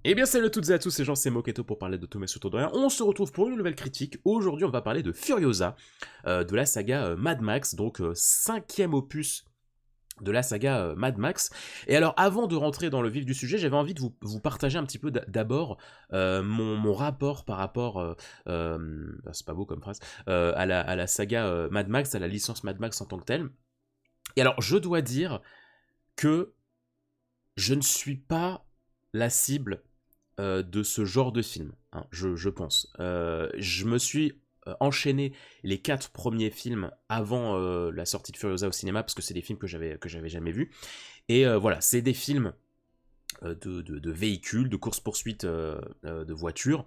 Eh bien salut à toutes et à tous, c'est Jean, c'est Moketo pour parler de tout mais surtout de rien. On se retrouve pour une nouvelle critique. Aujourd'hui on va parler de Furiosa, de la saga Mad Max, donc cinquième opus de la saga Mad Max. Et alors avant de rentrer dans le vif du sujet, j'avais envie de vous partager un petit peu d'abord mon rapport par rapport, c'est pas beau comme phrase, à la saga Mad Max, à la licence Mad Max en tant que telle. Et alors je dois dire que je ne suis pas la cible de ce genre de film, hein, je pense. Je me suis enchaîné les 4 premiers films avant la sortie de Furiosa au cinéma, parce que c'est des films que j'avais jamais vus. Et voilà, c'est des films de véhicules, de course-poursuite de voitures.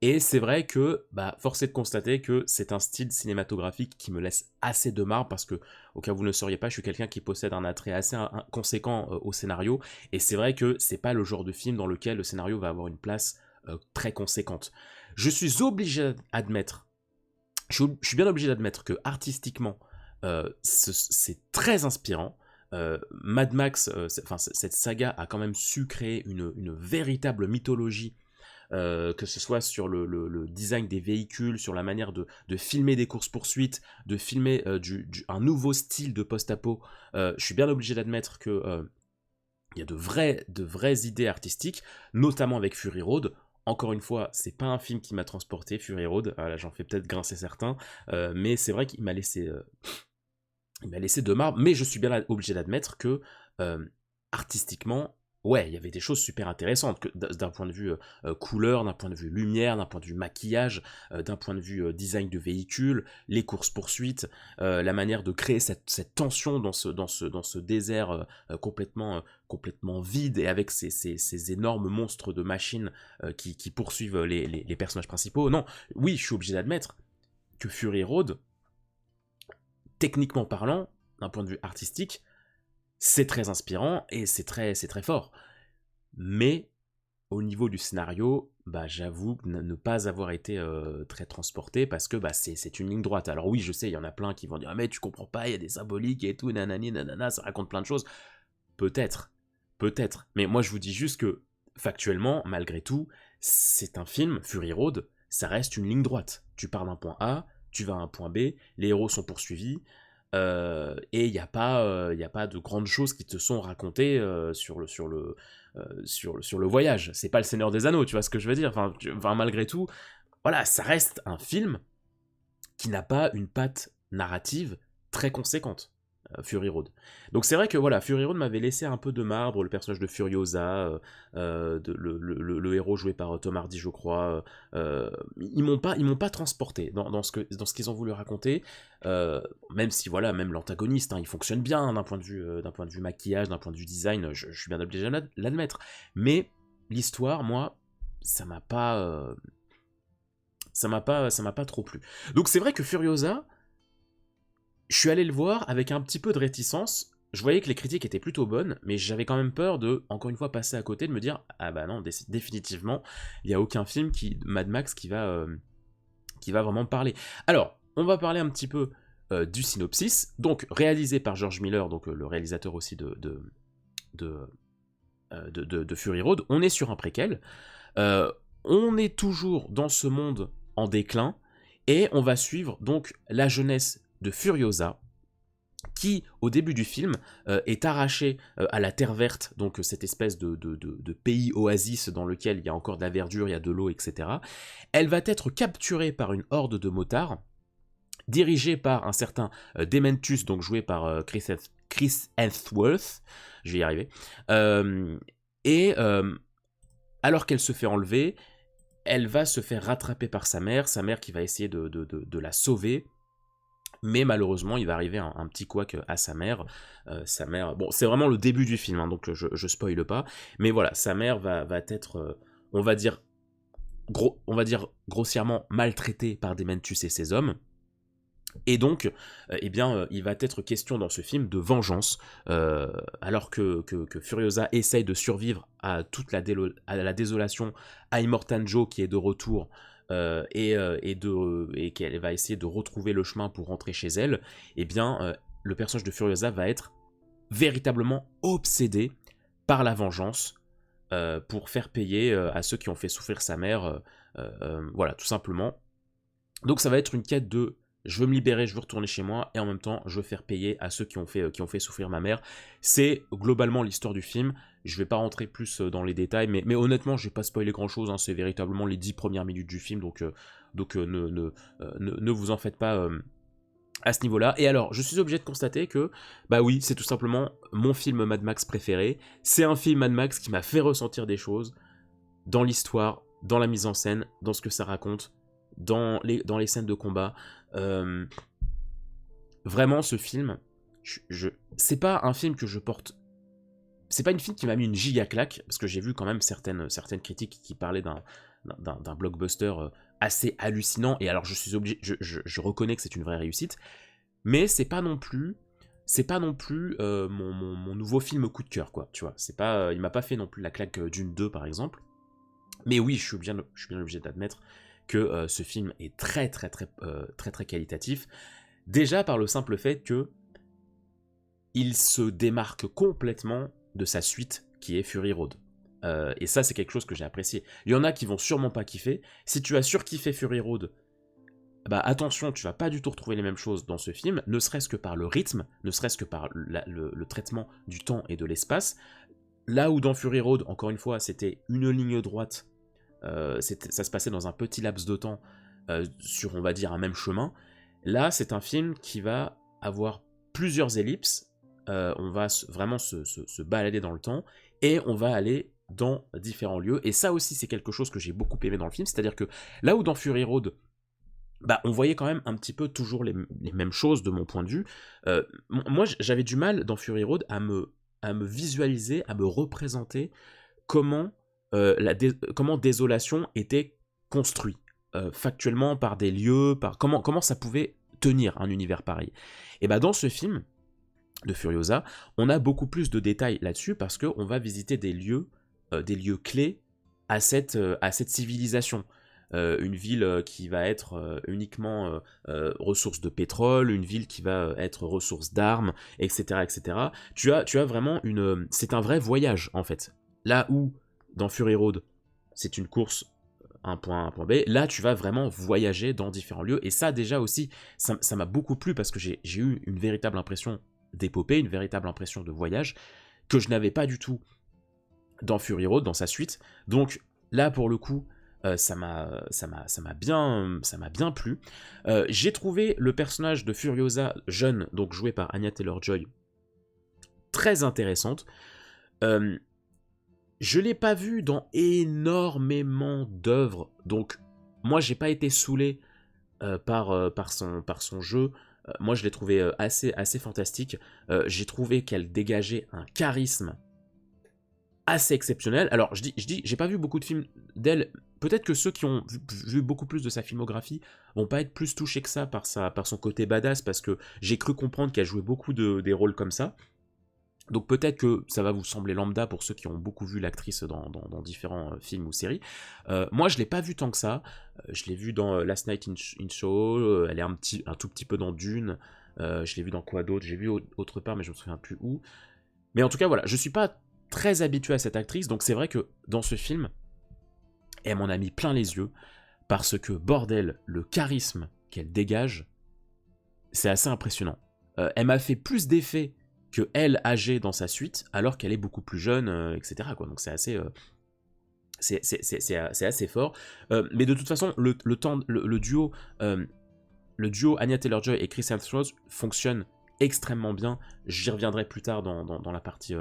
Et c'est vrai que, bah, force est de constater que c'est un style cinématographique qui me laisse assez de marbre parce que, au cas où vous ne le sauriez pas, je suis quelqu'un qui possède un attrait assez conséquent au scénario. Et c'est vrai que c'est pas le genre de film dans lequel le scénario va avoir une place très conséquente. Je suis obligé d'admettre, je suis bien obligé d'admettre que artistiquement, c'est très inspirant. Mad Max, cette saga a quand même su créer une véritable mythologie, que ce soit sur le design des véhicules, sur la manière de filmer des courses-poursuites, de filmer un nouveau style de post-apo. Je suis bien obligé d'admettre que il y a de vraies idées artistiques, notamment avec Fury Road. Encore une fois, c'est pas un film qui m'a transporté, Fury Road. Là, j'en fais peut-être grincer certains, mais c'est vrai qu'il m'a laissé de marbre. Mais je suis bien obligé d'admettre que artistiquement, ouais, il y avait des choses super intéressantes, d'un point de vue couleur, d'un point de vue lumière, d'un point de vue maquillage, d'un point de vue design de véhicule, les courses-poursuites, la manière de créer cette tension dans ce désert complètement vide, et avec ces énormes monstres de machines qui poursuivent les personnages principaux. Non, oui, je suis obligé d'admettre que Fury Road, techniquement parlant, d'un point de vue artistique, c'est très inspirant et c'est très fort. Mais au niveau du scénario, bah, j'avoue ne pas avoir été très transporté, parce que bah, c'est une ligne droite. Alors oui, je sais, il y en a plein qui vont dire: ah, mais tu comprends pas, il y a des symboliques et tout, nanani, nanana, ça raconte plein de choses. Peut-être, peut-être. Mais moi, je vous dis juste que, factuellement, malgré tout, c'est un film, Fury Road, ça reste une ligne droite. Tu pars d'un point A, tu vas à un point B, les héros sont poursuivis, et il n'y a pas de grandes choses qui te sont racontées sur le voyage. C'est pas le Seigneur des Anneaux, tu vois ce que je veux dire. Enfin, malgré tout, voilà, ça reste un film qui n'a pas une patte narrative très conséquente, Fury Road. Donc c'est vrai que voilà, Fury Road m'avait laissé un peu de marbre, le personnage de Furiosa, le héros joué par Tom Hardy, je crois. Ils m'ont pas transporté dans ce qu'ils ont voulu raconter, même si voilà, même l'antagoniste, hein, il fonctionne bien d'un point de vue maquillage, d'un point de vue design, je suis bien obligé de l'admettre. Mais l'histoire, moi, ça m'a pas, ça m'a pas trop plu. Donc c'est vrai que Furiosa, je suis allé le voir avec un petit peu de réticence. Je voyais que les critiques étaient plutôt bonnes, mais j'avais quand même peur de, encore une fois, passer à côté, de me dire: ah bah non, définitivement, il n'y a aucun film Mad Max qui va vraiment me parler. Alors, on va parler un petit peu du synopsis. Donc, réalisé par George Miller, donc le réalisateur aussi de, de Fury Road. On est sur un préquel. Euh, on est toujours dans ce monde en déclin, et on va suivre donc la jeunesse de Furiosa, qui, au début du film, est arrachée à la Terre Verte, donc cette espèce de pays oasis dans lequel il y a encore de la verdure, il y a de l'eau, etc. Elle va être capturée par une horde de motards, dirigée par un certain Dementus, donc joué par Chris Hemsworth, je vais y arriver, et alors qu'elle se fait enlever, elle va se faire rattraper par sa mère qui va essayer de la sauver. Mais malheureusement, il va arriver un petit couac à sa mère. Sa mère, bon, c'est vraiment le début du film, hein, donc je spoile pas. Mais voilà, sa mère va être, on va dire, grossièrement maltraitée par Dementus et ses hommes. Et donc, eh bien, il va être question dans ce film de vengeance, alors que Furiosa essaye de survivre à la désolation, à Immortan Joe qui est de retour, et qu'elle va essayer de retrouver le chemin pour rentrer chez elle. Eh bien, le personnage de Furiosa va être véritablement obsédé par la vengeance, pour faire payer à ceux qui ont fait souffrir sa mère, voilà, tout simplement. Donc ça va être une quête de je veux me libérer, je veux retourner chez moi, et en même temps je veux faire payer à ceux qui ont fait souffrir ma mère. C'est globalement l'histoire du film. Je vais pas rentrer plus dans les détails, mais honnêtement je vais pas spoiler grand chose, hein. C'est véritablement les 10 premières minutes du film, donc ne vous en faites pas à ce niveau-là. Et alors, je suis obligé de constater que, bah oui, c'est tout simplement mon film Mad Max préféré. C'est un film Mad Max qui m'a fait ressentir des choses dans l'histoire, dans la mise en scène, dans ce que ça raconte, dans les scènes de combat. Euh, Vraiment, ce film, c'est pas un film que je porte. C'est pas une film qui m'a mis une giga claque, parce que j'ai vu quand même certaines critiques qui parlaient d'un blockbuster assez hallucinant, et alors je suis obligé, je reconnais que c'est une vraie réussite, mais c'est pas non plus mon nouveau film coup de cœur, quoi, tu vois. C'est pas, il m'a pas fait non plus la claque d'une 2 par exemple, mais oui, je suis bien obligé d'admettre que ce film est très qualitatif, déjà par le simple fait que il se démarque complètement de sa suite qui est Fury Road. Et ça, c'est quelque chose que j'ai apprécié. Il y en a qui vont sûrement pas kiffer. Si tu as surkiffé Fury Road, bah attention, tu vas pas du tout retrouver les mêmes choses dans ce film, ne serait-ce que par le rythme, ne serait-ce que par le traitement du temps et de l'espace. Là où dans Fury Road, encore une fois, c'était une ligne droite, ça se passait dans un petit laps de temps, sur, on va dire, un même chemin. Là, c'est un film qui va avoir plusieurs ellipses, on va vraiment se balader dans le temps, et on va aller dans différents lieux, et ça aussi c'est quelque chose que j'ai beaucoup aimé dans le film, c'est-à-dire que là où dans Fury Road, bah, on voyait quand même un petit peu toujours les mêmes choses de mon point de vue. Moi, j'avais du mal dans Fury Road à me visualiser, à me représenter comment, comment Désolation était construit factuellement par des lieux, par comment ça pouvait tenir un univers pareil. Et bah dans ce film de Furiosa, on a beaucoup plus de détails là-dessus parce qu'on va visiter des lieux clés à cette civilisation. Une ville qui va être uniquement ressource de pétrole, une ville qui va être ressource d'armes, etc., etc. Tu as vraiment c'est un vrai voyage en fait. Là où dans Fury Road, c'est une course un point A, un point B, là tu vas vraiment voyager dans différents lieux, et ça déjà aussi, ça m'a beaucoup plu parce que j'ai eu une véritable impression d'épopée, une véritable impression de voyage, que je n'avais pas du tout dans Fury Road, dans sa suite. Donc là pour le coup, ça m'a bien plu. J'ai trouvé le personnage de Furiosa jeune, donc joué par Anya Taylor-Joy, très intéressante. Je l'ai pas vue dans énormément d'œuvres, donc moi j'ai pas été saoulé par son jeu. Moi je l'ai trouvé assez fantastique. J'ai trouvé qu'elle dégageait un charisme assez exceptionnel. Alors je dis, j'ai pas vu beaucoup de films d'elle. Peut-être que ceux qui ont vu beaucoup plus de sa filmographie vont pas être plus touchés que ça par son côté badass, parce que j'ai cru comprendre qu'elle jouait beaucoup des rôles comme ça. Donc peut-être que ça va vous sembler lambda pour ceux qui ont beaucoup vu l'actrice dans différents films ou séries. Moi, je l'ai pas vu tant que ça. Je l'ai vu dans Last Night in Soho, elle est un tout petit peu dans Dune. Je l'ai vu dans quoi d'autre? J'ai vu autre part, mais je me souviens plus où. Mais en tout cas, voilà, je suis pas très habitué à cette actrice, donc c'est vrai que dans ce film, elle m'en a mis plein les yeux, parce que, bordel, le charisme qu'elle dégage, c'est assez impressionnant. Elle m'a fait plus d'effet que elle âgée dans sa suite, alors qu'elle est beaucoup plus jeune, etc., quoi. Donc c'est assez, c'est assez fort. Mais de toute façon, le duo Anya Taylor-Joy et Chris Hemsworth fonctionne extrêmement bien. J'y reviendrai plus tard dans la partie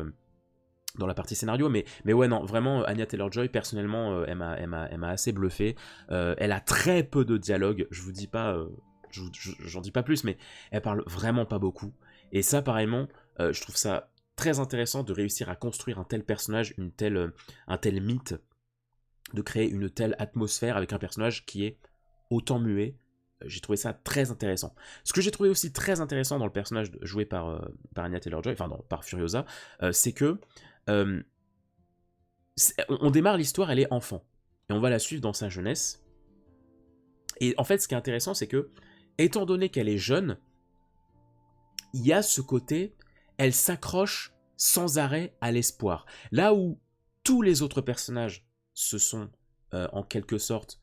scénario, mais ouais, non, vraiment, Anya Taylor-Joy, personnellement, elle m'a assez bluffé. Elle a très peu de dialogue, je vous dis pas, j'en dis pas plus, mais elle parle vraiment pas beaucoup. Et ça, pareillement, je trouve ça très intéressant de réussir à construire un tel personnage, un tel mythe, de créer une telle atmosphère avec un personnage qui est autant muet. J'ai trouvé ça très intéressant. Ce que j'ai trouvé aussi très intéressant dans le personnage joué par Anya Taylor-Joy, enfin non, par Furiosa, c'est que euh, on démarre l'histoire, elle est enfant, et on va la suivre dans sa jeunesse. Et en fait, ce qui est intéressant, c'est que, étant donné qu'elle est jeune, il y a ce côté, elle s'accroche sans arrêt à l'espoir. Là où tous les autres personnages se sont, en quelque sorte,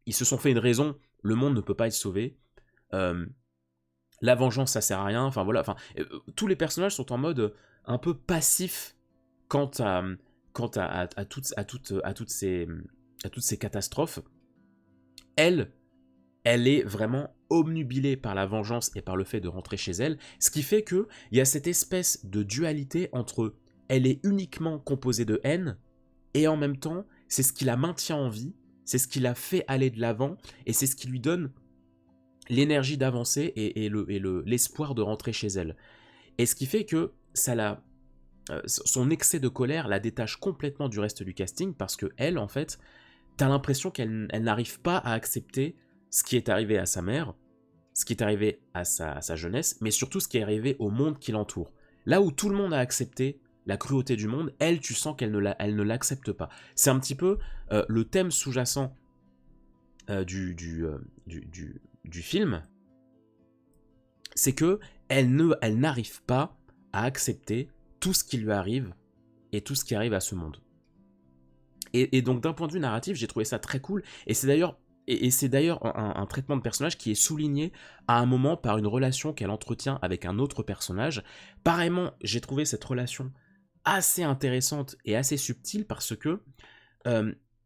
ils se sont fait une raison, le monde ne peut pas être sauvé, euh, la vengeance ça sert à rien, enfin voilà, tous les personnages sont en mode un peu passif quant à, à toutes ces catastrophes. Elle, elle est vraiment obnubilée par la vengeance et par le fait de rentrer chez elle, ce qui fait qu'il y a cette espèce de dualité entre elle est uniquement composée de haine, et en même temps, c'est ce qui la maintient en vie, c'est ce qui la fait aller de l'avant, et c'est ce qui lui donne l'énergie d'avancer l'espoir de rentrer chez elle. Et ce qui fait que son excès de colère la détache complètement du reste du casting, parce que elle, en fait, t'as l'impression qu'elle n'arrive pas à accepter ce qui est arrivé à sa mère, ce qui est arrivé à sa jeunesse, mais surtout ce qui est arrivé au monde qui l'entoure. Là où tout le monde a accepté la cruauté du monde, elle, tu sens qu'elle ne l'accepte pas. C'est un petit peu le thème sous-jacent du film, c'est que elle n'arrive pas à accepter tout ce qui lui arrive et tout ce qui arrive à ce monde. Et donc d'un point de vue narratif, j'ai trouvé ça très cool, et c'est d'ailleurs un traitement de personnage qui est souligné à un moment par une relation qu'elle entretient avec un autre personnage. Pareillement, j'ai trouvé cette relation assez intéressante et assez subtile parce que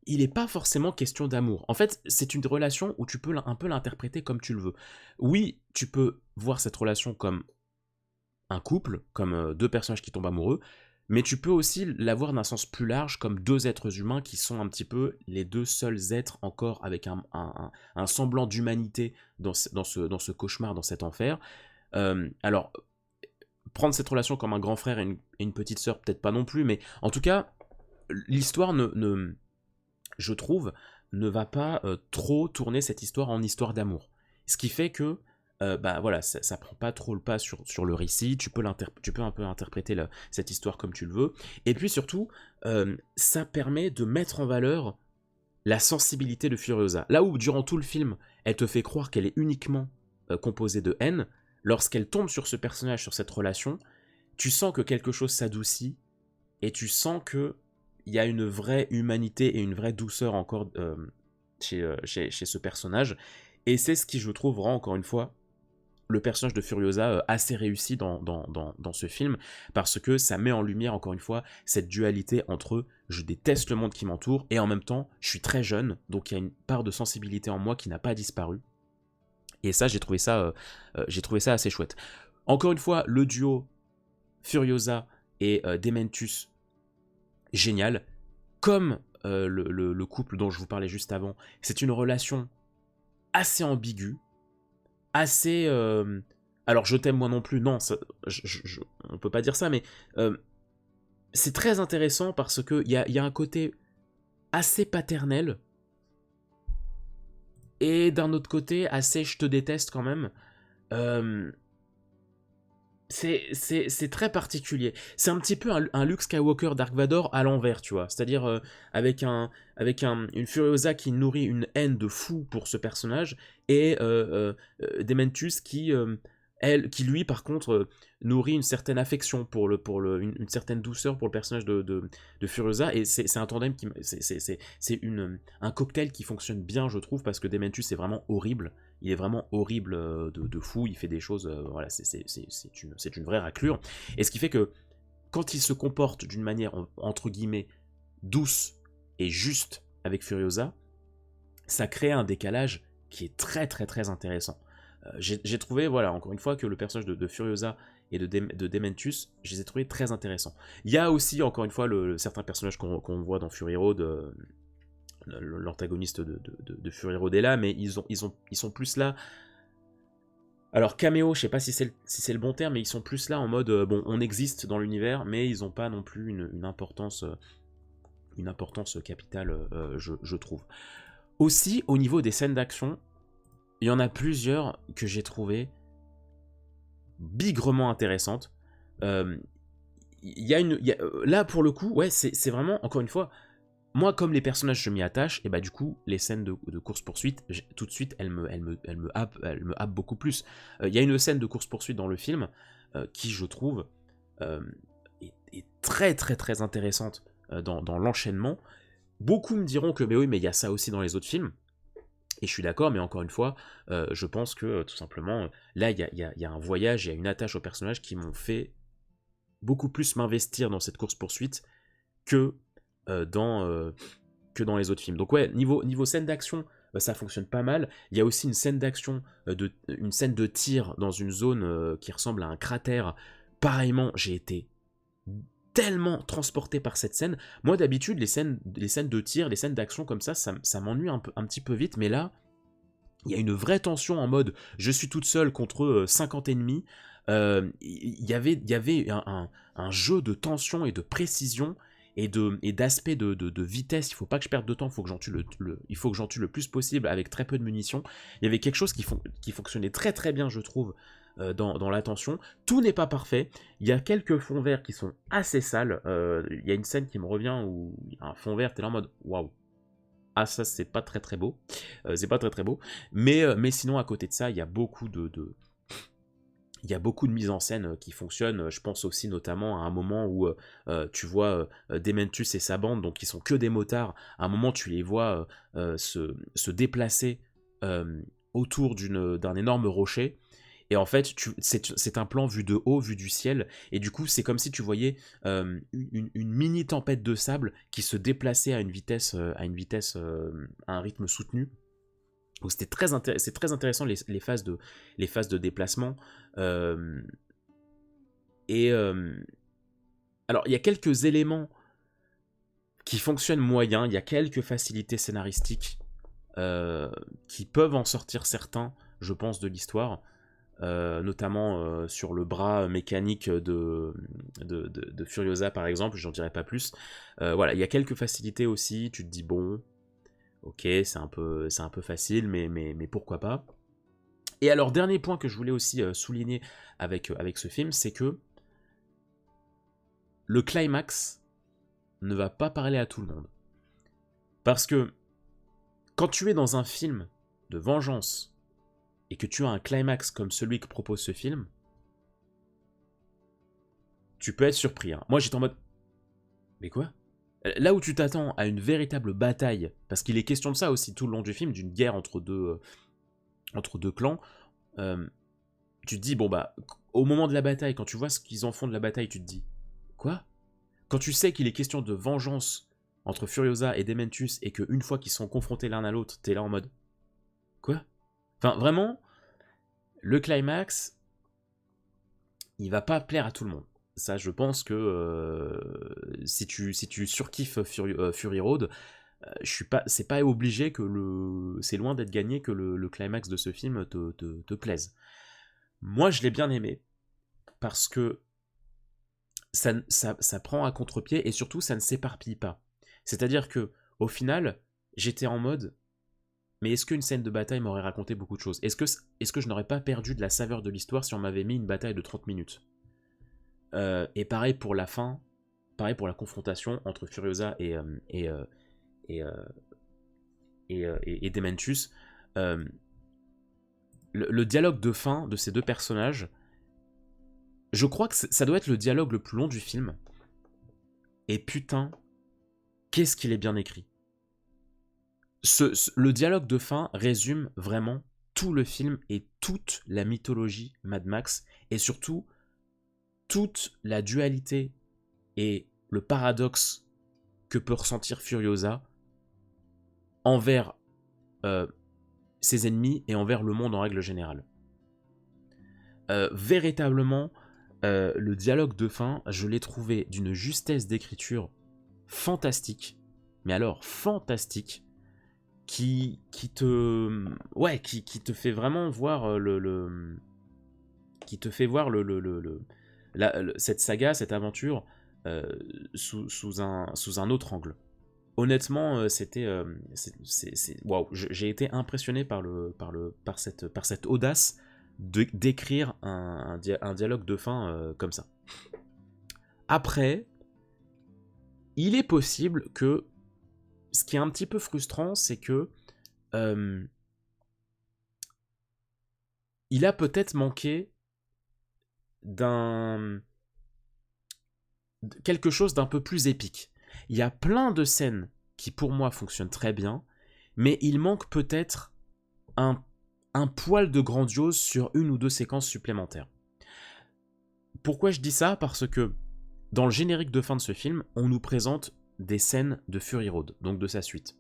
il n'est pas forcément question d'amour. En fait, c'est une relation où tu peux un peu l'interpréter comme tu le veux. Oui, tu peux voir cette relation comme un couple, comme deux personnages qui tombent amoureux, mais tu peux aussi la voir d'un sens plus large comme deux êtres humains qui sont un petit peu les deux seuls êtres encore avec un semblant d'humanité dans ce cauchemar, dans cet enfer. Alors, prendre cette relation comme un grand frère et une petite sœur, peut-être pas non plus, mais en tout cas, l'histoire je trouve, ne va pas trop tourner cette histoire en histoire d'amour. Ce qui fait que voilà, ça prend pas trop le pas sur le récit, tu peux un peu interpréter cette histoire comme tu le veux, et puis surtout, ça permet de mettre en valeur la sensibilité de Furiosa. Là où, durant tout le film, elle te fait croire qu'elle est uniquement composée de haine, lorsqu'elle tombe sur ce personnage, sur cette relation, tu sens que quelque chose s'adoucit, et tu sens que il y a une vraie humanité et une vraie douceur encore chez ce personnage, et c'est ce qui, je trouve, rend encore une fois le personnage de Furiosa assez réussi dans ce film, parce que ça met en lumière encore une fois cette dualité entre je déteste le monde qui m'entoure et en même temps je suis très jeune, donc il y a une part de sensibilité en moi qui n'a pas disparu, et ça j'ai trouvé ça assez chouette. Encore une fois, le duo Furiosa et Dementus, génial, comme le couple dont je vous parlais juste avant. C'est une relation assez ambiguë, assez... alors je t'aime moi non plus, non, on peut pas dire ça, mais c'est très intéressant parce qu'il y a un côté assez paternel, et d'un autre côté assez je te déteste quand même. C'est très particulier. C'est un petit peu un Luke Skywalker Dark Vador à l'envers, tu vois. C'est-à-dire avec une Furiosa qui nourrit une haine de fou pour ce personnage, et Dementus qui lui, par contre, nourrit une certaine affection une certaine douceur pour le personnage de Furiosa, et c'est un tandem c'est un cocktail qui fonctionne bien, je trouve, parce que Dementus est vraiment horrible. Il est vraiment horrible de fou, il fait des choses, voilà, c'est une vraie raclure. Et ce qui fait que quand il se comporte d'une manière, entre guillemets, douce et juste avec Furiosa, ça crée un décalage qui est très très très intéressant. J'ai trouvé, voilà, encore une fois, que le personnage de Furiosa et de Dementus, je les ai trouvés très intéressants. Il y a aussi, encore une fois, certains personnages qu'on voit dans Fury Road, l'antagoniste de Fury Road est là, mais ils sont plus là. Alors caméo, je sais pas si c'est le bon terme, mais ils sont plus là en mode bon, on existe dans l'univers, mais ils ont pas non plus une importance capitale, je trouve. Aussi, au niveau des scènes d'action, il y en a plusieurs que j'ai trouvées bigrement intéressantes. Là, pour le coup, ouais, c'est vraiment, encore une fois, moi, comme les personnages, je m'y attache, et bah du coup, les scènes de course-poursuite, tout de suite, elles me happent beaucoup plus. Il y a une scène de course-poursuite dans le film qui, je trouve, est est très très très intéressante dans l'enchaînement. Beaucoup me diront que mais oui, mais il y a ça aussi dans les autres films. Et je suis d'accord, mais encore une fois, je pense que tout simplement, là, il y a un voyage, il y a une attache au personnage qui m'ont fait beaucoup plus m'investir dans cette course-poursuite que, euh, dans, euh, que dans les autres films. Donc ouais, niveau scène d'action, ça fonctionne pas mal. Il y a aussi une scène d'action, une scène de tir dans une zone qui ressemble à un cratère. Pareillement, j'ai été tellement transporté par cette scène. Moi d'habitude, les scènes de tir, les scènes d'action comme ça m'ennuie un petit peu vite, mais là, il y a une vraie tension en mode je suis toute seule contre 50 ennemis. Il y avait un jeu de tension et de précision et d'aspect de vitesse. Il faut pas que je perde de temps, il faut que j'en tue le plus possible avec très peu de munitions. Il y avait quelque chose qui fonctionnait très très bien, je trouve, dans la tension. Tout n'est pas parfait. Il y a quelques fonds verts qui sont assez sales. Il y a une scène qui me revient où il y a un fond vert, t'es là en mode waouh. Ah, ça, c'est pas très très beau. C'est pas très très beau. Mais sinon, à côté de ça, il y a beaucoup il y a beaucoup de mise en scène qui fonctionnent. Je pense aussi notamment à un moment où tu vois Dementus et sa bande, donc qui sont que des motards. À un moment, tu les vois se déplacer euh, autour d'un énorme rocher. Et en fait, c'est un plan vu de haut, vu du ciel. Et du coup, c'est comme si tu voyais une mini tempête de sable qui se déplaçait à un rythme soutenu. Donc c'est très intéressant les phases de déplacement. Euh, et alors, il y a quelques éléments qui fonctionnent moyen. Il y a quelques facilités scénaristiques euh, qui peuvent en sortir certains, je pense, de l'histoire. Notamment sur le bras mécanique de Furiosa par exemple, j'en dirai pas plus. Voilà, il y a quelques facilités aussi, tu te dis bon, ok, c'est un peu facile, mais pourquoi pas. Et alors, dernier point que je voulais aussi souligner avec ce film, c'est que le climax ne va pas parler à tout le monde. Parce que quand tu es dans un film de vengeance et que tu as un climax comme celui que propose ce film, tu peux être surpris. Hein. Moi, j'étais en mode, mais quoi? Là où tu t'attends à une véritable bataille, parce qu'il est question de ça aussi tout le long du film, d'une guerre entre deux clans, euh, tu te dis, bon bah, au moment de la bataille, quand tu vois ce qu'ils en font de la bataille, tu te dis, quoi? Quand tu sais qu'il est question de vengeance entre Furiosa et Dementus, et qu'une fois qu'ils sont confrontés l'un à l'autre, t'es là en mode, quoi? Enfin, vraiment, le climax, il va pas plaire à tout le monde. Ça, je pense que si tu surkiffes Fury Road, c'est pas obligé que c'est loin d'être gagné que le climax de ce film te plaise. Moi, je l'ai bien aimé parce que ça prend à contre-pied et surtout ça ne s'éparpille pas. C'est-à-dire que au final, j'étais en mode, mais est-ce qu'une scène de bataille m'aurait raconté beaucoup de choses? Est-ce que je n'aurais pas perdu de la saveur de l'histoire si on m'avait mis une bataille de 30 minutes? Et pareil pour la fin, pareil pour la confrontation entre Furiosa et, euh, et Dementus. Euh, le dialogue de fin de ces deux personnages, je crois que ça doit être le dialogue le plus long du film. Et putain, qu'est-ce qu'il est bien écrit. Le dialogue de fin résume vraiment tout le film et toute la mythologie Mad Max, et surtout toute la dualité et le paradoxe que peut ressentir Furiosa envers ses ennemis et envers le monde en règle générale. Véritablement, le dialogue de fin, je l'ai trouvé d'une justesse d'écriture fantastique, mais alors fantastique, qui te fait vraiment voir qui te fait voir cette saga, cette aventure sous un autre angle. Honnêtement, waouh, j'ai été impressionné par cette audace d'écrire un dialogue de fin comme ça. Après, il est possible que ce qui est un petit peu frustrant, c'est que euh, il a peut-être manqué d'un quelque chose d'un peu plus épique. Il y a plein de scènes qui pour moi fonctionnent très bien, mais il manque peut-être un poil de grandiose sur une ou deux séquences supplémentaires. Pourquoi je dis ça? Parce que dans le générique de fin de ce film, on nous présente des scènes de Fury Road, donc de sa suite.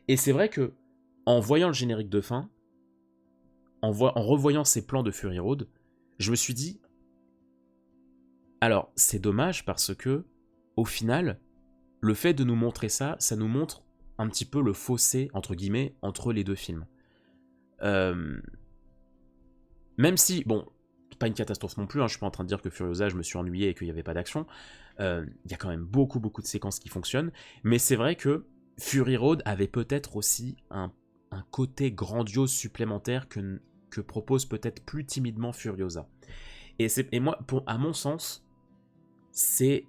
Et c'est vrai que, en voyant le générique de fin, en revoyant ces plans de Fury Road, je me suis dit, alors c'est dommage parce que, au final, le fait de nous montrer ça, ça nous montre un petit peu le fossé, entre guillemets, entre les deux films. Même si, bon, pas une catastrophe non plus, je suis pas en train de dire que Furiosa, je me suis ennuyé et qu'il n'y avait pas d'action. Il y a quand même beaucoup de séquences qui fonctionnent, mais c'est vrai que Fury Road avait peut-être aussi un côté grandiose supplémentaire que propose peut-être plus timidement Furiosa. Et moi, à mon sens, c'est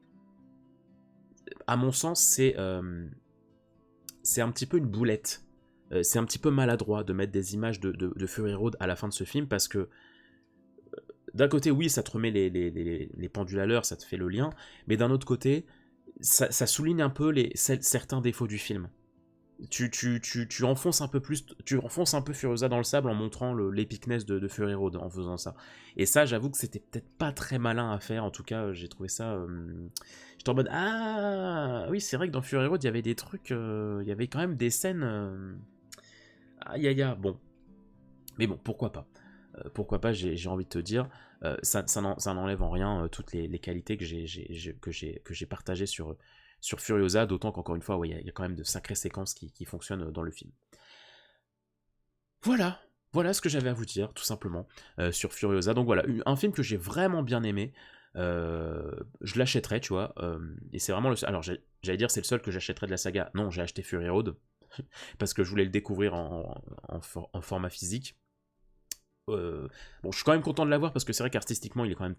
un petit peu une boulette. C'est un petit peu maladroit de mettre des images de Fury Road à la fin de ce film, parce que d'un côté, oui, ça te remet les pendules à l'heure, ça te fait le lien, mais d'un autre côté, ça souligne un peu certains défauts du film. Tu enfonces un peu plus, tu enfonces un peu Furiosa dans le sable en montrant l'épicness de Fury Road en faisant ça. Et ça, j'avoue que c'était peut-être pas très malin à faire. En tout cas, j'ai trouvé ça. J'étais en mode ah oui, c'est vrai que dans Fury Road, il y avait des trucs, il y avait quand même des scènes. Aïe aïe aïe. Bon, mais bon, pourquoi pas. Pourquoi pas, j'ai envie de te dire, ça n'enlève en rien toutes les qualités que j'ai partagées sur Furiosa, d'autant qu'encore une fois, ouais, y a quand même de sacrées séquences qui fonctionnent dans le film. Voilà ce que j'avais à vous dire, tout simplement, sur Furiosa. Donc voilà, un film que j'ai vraiment bien aimé. Je l'achèterais, tu vois, et c'est vraiment le seul. Alors j'allais dire c'est le seul que j'achèterais de la saga. Non, j'ai acheté Fury Road parce que je voulais le découvrir en format physique. Bon, je suis quand même content de l'avoir parce que c'est vrai qu'artistiquement il est quand même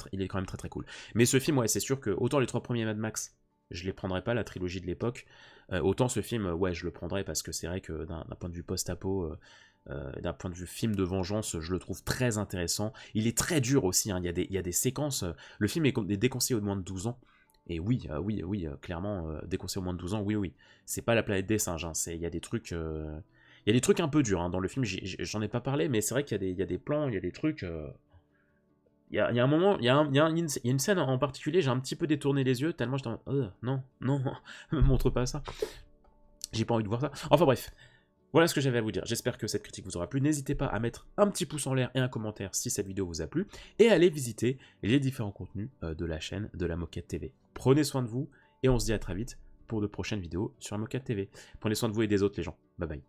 très très cool. Mais ce film, ouais, c'est sûr que autant les 3 premiers Mad Max, je les prendrais pas, la trilogie de l'époque, autant ce film, ouais, je le prendrais parce que c'est vrai que d'un point de vue post-apo, d'un point de vue film de vengeance, je le trouve très intéressant. Il est très dur aussi, hein. Il y a des séquences, le film est déconseillé aux moins de 12 ans. Et oui, clairement, déconseillé aux moins de 12 ans, oui. C'est pas la planète des singes, hein. Il y a des trucs. Il y a des trucs un peu durs, hein, dans le film, j'en ai pas parlé, mais c'est vrai qu'il y a des plans, il y a des trucs. Il y a un moment, il y a une scène en particulier, j'ai un petit peu détourné les yeux, tellement j'étais en mode, non, me montre pas ça. J'ai pas envie de voir ça. Enfin bref, voilà ce que j'avais à vous dire. J'espère que cette critique vous aura plu. N'hésitez pas à mettre un petit pouce en l'air et un commentaire si cette vidéo vous a plu, et à aller visiter les différents contenus de la chaîne de la Moquette TV. Prenez soin de vous, et on se dit à très vite pour de prochaines vidéos sur la Moquette TV. Prenez soin de vous et des autres, les gens. Bye bye.